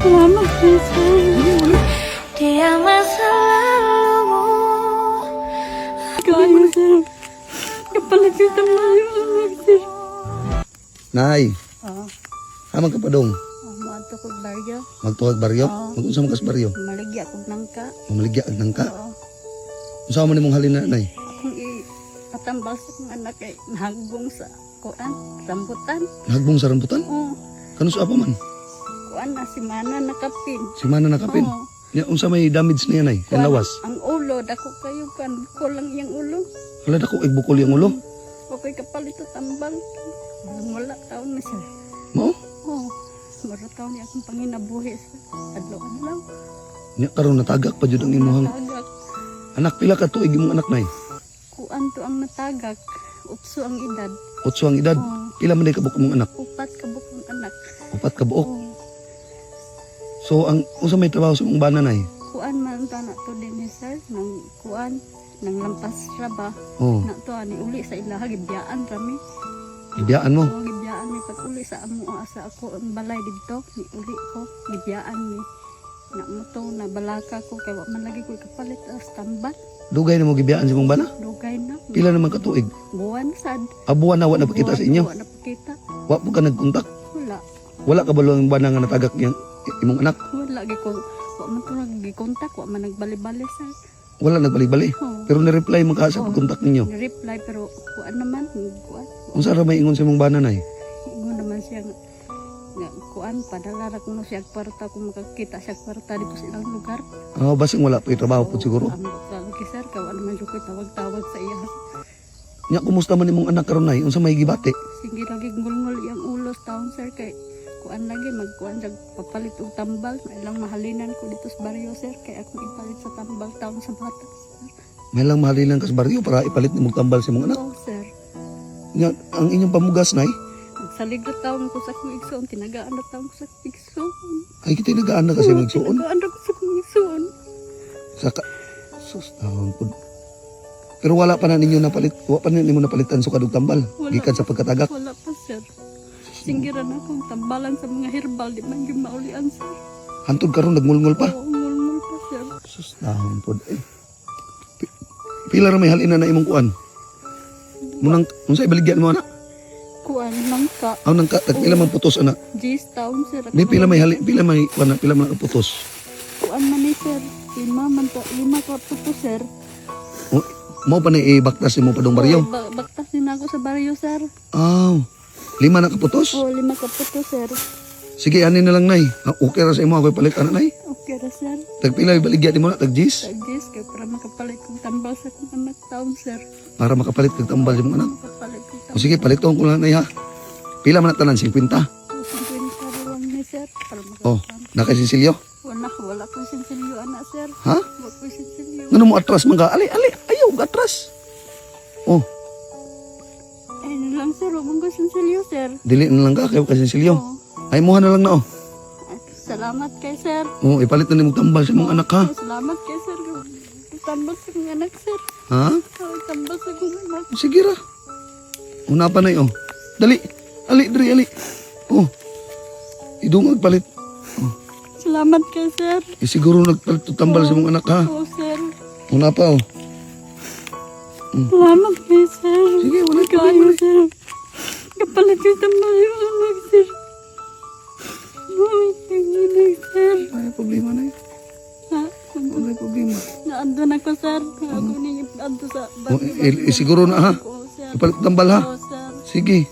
Salamat kayo, sir. Dia masa lalu. Kayo, sir. Kapalit yung tamayo, sir. Nay, Oo. hamang ka pa dong. Mato ko baryo. Magtuhag baryo? Oo. Mag-unsa man kas baryo? Maligya ko nangka. Mamaligya ag nang ka. Oo. Unsa man nimong halina, nay? Akong patambal sa kong anak ay nahagbong sa kuan, rambutan. Hagbong sa rambutan? Oo. Kanus apa man? Kuan na si Mana nakapin. Si mana nakapin. Oo. Ya, unsa may damage niya, nay? Ang lawas. Ang ulo, dako kayo kan, kulang yung ulo. Wala dako igbukol yung ulo. Okay kapalit ito tambal. Wala taon na siya. Mo? Oo. Mara taon niya akong panginabuhi sa adlaw-adlaw. Nya karon natagak pa jud ang imong Natagak. anak. Pila ka tuig imong anak, nay? Kuan to ang natagak. Utso ang edad. 8 ang edad. Oo. Pila man day kabuk imong anak? Upat ka bukong anak. 4 ka buok. Oo. So ang unsa may trabaho sa imong bana, nay? Kuan man ta na to din sir. Nang kuan. Nang lampas ra ba. Oh, Na to ani uli sa ilaha. Gibiyaan rami. ibiyaan mo. Oo, gibiyaan mi pag uli sa amo asa ako ang balay dito. Ni uli ko. Gibiyaan mi. Na mo to na balaka ko. Kaya wa man lagi ko kapalit as tambat. Dugay na mo gibiyaan sa imong bana? Dugay na. Pila naman ka tuig? Buwan sad. Abuan na wa na pakita sa inyo. Buwan na pakita. Wa po ka nagkontak. Wala. Wala ka balo ang bana nga natagak yang imong anak. Wala gi ko. Wa man to naggi-contact, wa man nagbali-bali sa. Wala nagbali-bali. Oh. Pero na-reply mo ka sa pagkontak ninyo. Reply pero kuan naman, kuan. Unsa ra may ingon sa imong bana, nay? Ingon naman siya nga kuan padala ra kuno siya kwarta kung makakita siya kwarta dito sa ilang lugar. Ah, basing wala pa trabaho po siguro. Ang lagi sir, kawa naman jud ko tawag-tawag sa iya. Nya kumusta man imong anak karon, nay? Unsa may gibati? Sige lagi ngulngol iyang ulos taon sir kay kuan lagi magkuan jag papalit og tambal, ilang mahalinan ko dito sa baryo sir kay ako ipalit sa tambal taon sa bata. May lang mahalilan kas baryo para ipalit nimong tambal sa imong anak. Oo sir. Nya ang inyong pamugas, nay, Saligro taon ko sa kong igsoon, tinagaan na taon ko sa kong igsoon. ay kita nagaan na kasi magsuon. Tinagaan na ko sa kong igsoon. Saka sus taon pud. Pero wala pa na ninyo napalit, wa pa na nimo napalitan sa kadug tambal Wala. gikan sa pagkatagak. Wala pa sir. Singgiran akong tambalan sa mga herbal, di man yung maulian sir. Hantod karon nagmulngol pa. Oo, ngulngul pa sir. Sus taon pud. Pila ra may halina na imong kuan? Munang unsay baligyan mo, anak? Kuan nangka. Aw nang ka tagpila man putos, anak. 10 taon sir. Di pila may halin, pila may kuan, pila man putos. Kuan man ni sir. 5 ka puto sir. Mo pa ni ibaktas mo pa dong baryo. Baktas din ako sa baryo sir. Aw. 5 na kaputos? Oo, 5 ka puto sir. Sige, ani na lang, nay. Ah, okay ra sa imo ako palit ana, nay. Okay ra sir. Tagpila may baligyan mo na tag 10 Tagis kay para makapalit kong tambal sa kong anak taon sir. para makapalit kag tambal sa imong anak. Makapalit kong O tambal. sige, paliton ko lang, nay, ha. Pila man na tanan 50. 50 lang ni sir. Para Oh, makapalit. nakasinsilyo. Wala ko sinsilyo anak sir. Ha? Wala ko sinsilyo. Ngano mo atras man ka? Ali, ayaw ka atras. Oh, Ay lang sir, huwag ko sinsilyo sir. dili na lang ka kayo kasinsilyo. Oo. Ay, muha na lang na, oh. Salamat kay sir. Oh, ipalit na nimong tambal sa imong anak, ha. Salamat kay sir. Tambal sa kong anak sir. Ha? Tambal sa kong anak. Sige ra. Una pa na, oh. Dali. Ali, ali. Oh. Idungag palit. Salamat kay sir. Siguro nagpalit og tambal sa imong anak, ha. Oo sir. Una pa, oh. Salamat kay sir. Sige, wala ka Kayo sir. Kapalit yung tambal yung anak sir. Ay, sir. Ay, problema na yun. Ha? Wala problema. Naando na ko sir. Ako ni ando sa Oh, siguro na, ha. Oo sir. Ipalit tambal, ha. Oo sir. Sige.